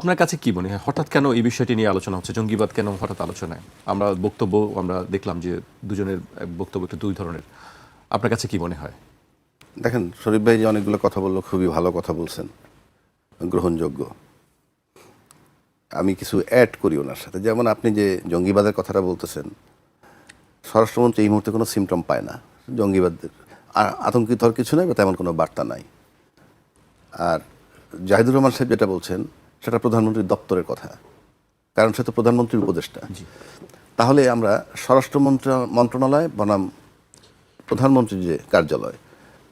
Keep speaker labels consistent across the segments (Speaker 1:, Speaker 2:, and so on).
Speaker 1: আপনার কাছে কি মনে হয় হঠাৎ কেন এই বিষয়টি নিয়ে আলোচনা হচ্ছে, জঙ্গিবাদ কেন হঠাৎ আলোচনায়? আমরা দেখলাম যে দুজনের বক্তব্য একটু দুই ধরনের। আপনার কাছে কি মনে হয়?
Speaker 2: দেখেন, শরীফ ভাই যে অনেকগুলো কথা বললো, খুবই ভালো কথা বলছেন, গ্রহণযোগ্য। আমি কিছু অ্যাড করি ওনার সাথে। যেমন আপনি যে জঙ্গিবাদের কথাটা বলতেছেন, স্বরাষ্ট্রমন্ত্রী এই মুহূর্তে কোনো সিমটম পায় না জঙ্গিবাদের, আতঙ্কিত হওয়ার কিছু নাই বা তেমন কোনো বার্তা নাই। আর জাহিদুর রহমান সাহেব যেটা বলছেন সেটা প্রধানমন্ত্রীর দপ্তরের কথা, কারণ সে তো প্রধানমন্ত্রীর উপদেষ্টা। তাহলে আমরা স্বরাষ্ট্র মন্ত্রণালয় বনাম প্রধানমন্ত্রীর যে কার্যালয়,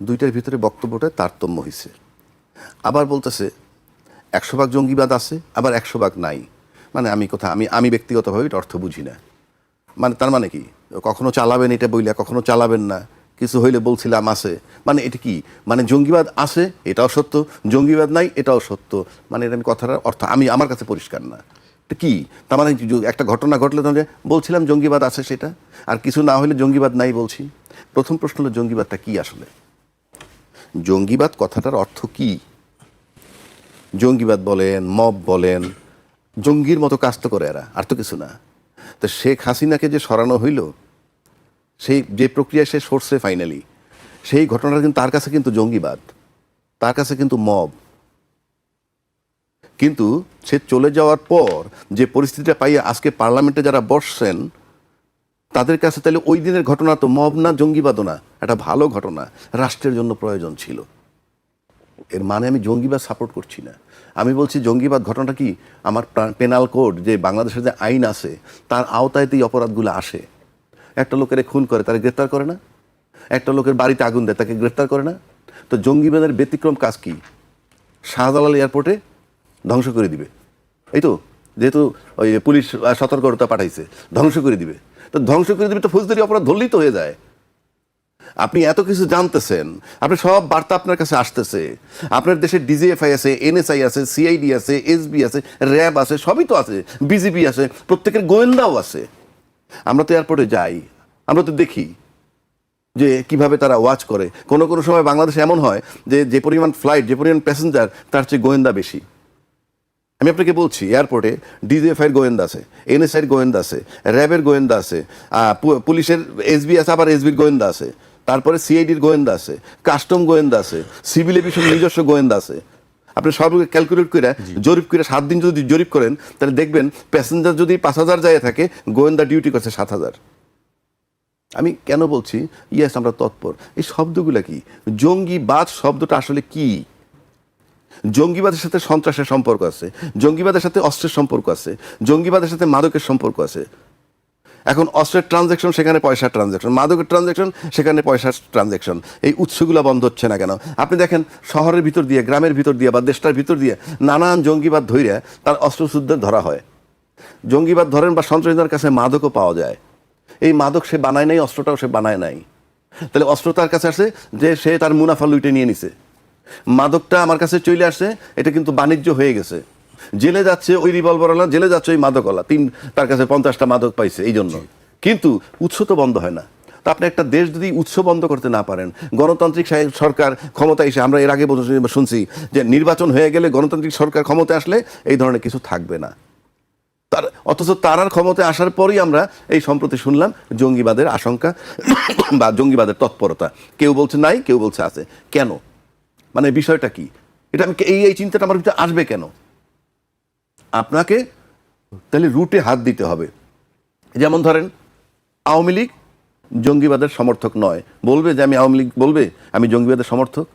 Speaker 2: দুইটার ভিতরে বক্তব্যটা তারতম্য হয়েছে। আবার বলতেছে 100% জঙ্গিবাদ আছে, আবার 100% নাই। মানে আমি ব্যক্তিগতভাবে এটা অর্থ বুঝি না। মানে তার মানে কি, কখনো চালাবেন এটা বইলা, কখনো চালাবেন না, কিছু হইলে বলছিলাম আছে, মানে এটা কি? মানে জঙ্গিবাদ আছে এটাও সত্য, জঙ্গিবাদ নাই এটাও সত্য। মানে এটা আমি কথাটার অর্থ আমার কাছে পরিষ্কার না। এটা কি? তার মানে একটা ঘটনা ঘটলে তখন বলছিলাম জঙ্গিবাদ আছে সেটা, আর কিছু না হলে জঙ্গিবাদ নাই বলছি। প্রথম প্রশ্ন হলো জঙ্গিবাদটা কি আসলে? জঙ্গিবাদ কথাটার অর্থ কি? জঙ্গিবাদ বলেন, মব বলেন, জঙ্গির মতো কাজ তো করে এরা, আর তো কিছু না। তো শেখ হাসিনাকে যে সরানো হইল, সেই যে প্রক্রিয়ায় সে সরছে ফাইনালি, সেই ঘটনাটা কিন্তু তার কাছে কিন্তু জঙ্গিবাদ, তার কাছে কিন্তু মব। কিন্তু সে চলে যাওয়ার পর যে পরিস্থিতিটা পাইয়া আজকে পার্লামেন্টে যারা বসছেন, তাদের কাছে তাহলে ওই দিনের ঘটনা তো মব না, জঙ্গিবাদও না, একটা ভালো ঘটনা, রাষ্ট্রের জন্য প্রয়োজন ছিল। এর মানে আমি জঙ্গিবাদ সাপোর্ট করছি না। আমি বলছি জঙ্গিবাদ ঘটনাটা কি, আমার পেনাল কোড যে বাংলাদেশের যে আইন আছে তার আওতায়তেই অপরাধগুলো আসে। একটা লোকের খুন করে তাকে গ্রেফতার করে না, একটা লোকের বাড়িতে আগুন দেয় তাকে গ্রেফতার করে না। তো জঙ্গিবাদের ব্যতিক্রম কাজ কি? শাহজালাল এয়ারপোর্টে ধ্বংস করে দিবে, এই তো, যেহেতু ওই পুলিশ সতর্কতা পাঠাইছে, ধ্বংস করে দিবে। তো ধ্বংস করে দিবে তো ফৌজদারি অপরাধ ধরলেই তো হয়ে যায়। আপনি এত কিছু জানতেছেন, আপনি সব বার্তা আপনার কাছে আসতেছে, আপনার দেশে ডিজিএফআই আছে, এনএসআই আছে, সিআইডি আছে, এসবি আছে, র্যাব আছে, সবই তো আছে, বিজিবি আছে, প্রত্যেকের গোয়েন্দাও আছে। আমরা তো এয়ারপোর্টে যাই, আমরা তো দেখি যে কিভাবে তারা ওয়াচ করে। কোনো কোনো সময় বাংলাদেশে এমন হয় যে যে পরিমাণ ফ্লাইট, যে পরিমাণ প্যাসেঞ্জার, তার চেয়ে গোয়েন্দা বেশি। আমি আপনাকে বলছি, এয়ারপোর্টে ডিজিএফআইয়ের গোয়েন্দা আছে, এনএসআইয়ের গোয়েন্দা আছে, র্যাবের গোয়েন্দা আছে, পুলিশের এসবি আছে, আবার এসবির গোয়েন্দা আছে, তারপরে সিআইডির গোয়েন্দা আছে, কাস্টম গোয়েন্দা আছে, সিভিল এভিয়েশন নিজস্ব গোয়েন্দা আছে। আপনি সব ক্যালকুলেট করে জরিপ করে 7 দিন যদি জরিপ করেন, তাহলে দেখবেন প্যাসেঞ্জার যদি 5,000 যায় থাকে, গোয়েন্দা ডিউটি করছে 7,000। আমি কেন বলছি ইয়েস আমরা তৎপর? এই শব্দগুলো কি? জঙ্গিবাদ শব্দটা আসলে কি? জঙ্গিবাদের সাথে সন্ত্রাসের সম্পর্ক আছে, জঙ্গিবাদের সাথে অস্ত্রের সম্পর্ক আছে, জঙ্গিবাদের সাথে মাদকের সম্পর্ক আছে। এখন অস্ত্রের ট্রানজ্যাকশন, সেখানে পয়সার ট্রানজ্যাকশন, মাদকের ট্রানজ্যাকশন, সেখানে পয়সার ট্রানজ্যাকশন। এই উৎসগুলো বন্ধ হচ্ছে না কেন? আপনি দেখেন শহরের ভিতর দিয়ে, গ্রামের ভিতর দিয়ে, বা দেশটার ভিতর দিয়ে নানান জঙ্গিবাদ ধরে তার অস্ত্রশুদ্ধের ধরা হয়। জঙ্গিবাদ ধরেন বা সন্ত্রাসীদের কাছে মাদকও পাওয়া যায়। এই মাদক সে বানায় নাই, অস্ত্রটাও সে বানায় নাই। তাহলে অস্ত্র তার কাছে আসে যে সে তার মুনাফা লুটে নিয়ে নিছে। মাদকটা আমার কাছে চলে আসছে, এটা কিন্তু বাণিজ্য হয়ে গেছে। জেলে যাচ্ছে ওই রিভলভারওয়ালা, জেলে যাচ্ছে ওই মাদকওয়ালা, তার কাছে 50টা মাদক পাইছে এই জন্য। কিন্তু উৎস তো বন্ধ হয় না। তো আপনি একটা দেশ যদি উৎস বন্ধ করতে না পারেন, গণতান্ত্রিক সরকার ক্ষমতায় এসে, আমরা এর আগে শুনছি যে নির্বাচন হয়ে গেলে গণতান্ত্রিক সরকার ক্ষমতায় আসলে এই ধরনের কিছু থাকবে না। অথচ তারার ক্ষমতায় আসার পরই আমরা এই সম্প্রতি শুনলাম জঙ্গিবাদের আশঙ্কা বা জঙ্গিবাদের তৎপরতা। কেউ বলছে নাই, কেউ বলছে আছে। কেন? মানে বিষয়টা কি? এটা আমি এই চিন্তাটা আমার ভিতরে আসবে কেন? আপনাকে তাহলে রুটে হাত দিতে হবে। যেমন ধরেন আওয়ামী লীগ জঙ্গিবাদের সমর্থক নয়, বলবে যে আমি আওয়ামী লীগ, বলবে আমি জঙ্গিবাদের সমর্থক,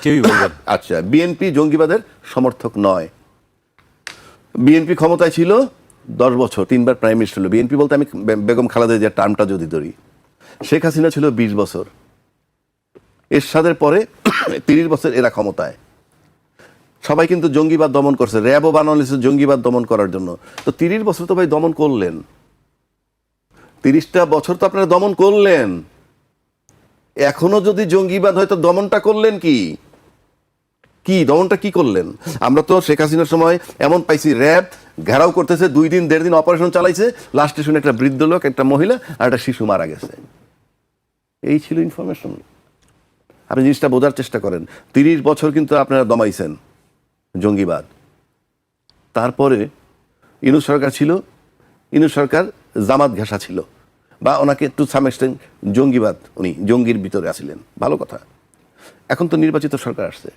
Speaker 1: কেউই বলবে।
Speaker 2: আচ্ছা, বিএনপি জঙ্গিবাদের সমর্থক নয়। বিএনপি ক্ষমতায় ছিল 10 বছর, 3বার প্রাইম মিনিস্টার হলো। বিএনপি বলতে আমি বেগম খালেদা জিয়ার টার্মটা যদি ধরি, শেখ হাসিনা ছিল 20 বছর, এরশাদের পরে 30 বছর এরা ক্ষমতায়। সবাই কিন্তু জঙ্গিবাদ দমন করছে, র্যাবও বানানো হয়েছে জঙ্গিবাদ দমন করার জন্য। তো 30 বছর তো ভাই দমন করলেন, 30টা বছর তো আপনারা দমন করলেন। এখনো যদি জঙ্গিবাদ হয় তো দমনটা করলেন কি? দমনটা কি করলেন? আমরা তো শেখ হাসিনার সময় এমন পাইছি, র্যাব ঘেরাও করতেছে, 2 দিন 1.5 দিন অপারেশন চালাইছে, লাস্টে শুনে একটা বৃদ্ধ লোক, একটা মহিলা আর একটা শিশু মারা গেছে। এই ছিল ইনফরমেশন। আপনি জিনিসটা বোঝার চেষ্টা করেন। 30 বছর কিন্তু আপনারা দমাইছেন জঙ্গিবাদ। তারপরে ইউনূস সরকার ছিল, ইউনূস সরকার জামাত ঘেঁষা ছিল, বা ওনাকে টু সাম এক্সটেন্ট জঙ্গিবাদ, উনি জঙ্গির ভিতরে আসছিলেন, ভালো কথা। এখন তো নির্বাচিত সরকার আসছে,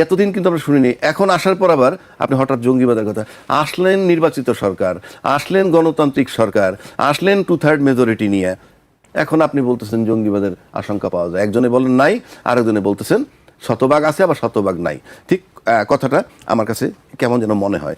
Speaker 2: এতদিন কিন্তু আমরা শুনিনি। এখন আসার পর আবার আপনি হঠাৎ জঙ্গিবাদের কথা, আসলেন নির্বাচিত সরকার, আসলেন গণতান্ত্রিক সরকার, আসলেন 2/3 মেজরিটি নিয়ে, এখন আপনি বলতেছেন জঙ্গিবাদের আশঙ্কা পাওয়া যায়। একজনে বলেন নাই, আরেকজনে বলতেছেন শতভাগ আছে, আবার শতভাগ নাই। ঠিক কথাটা আমার কাছে কেমন যেন মনে হয়।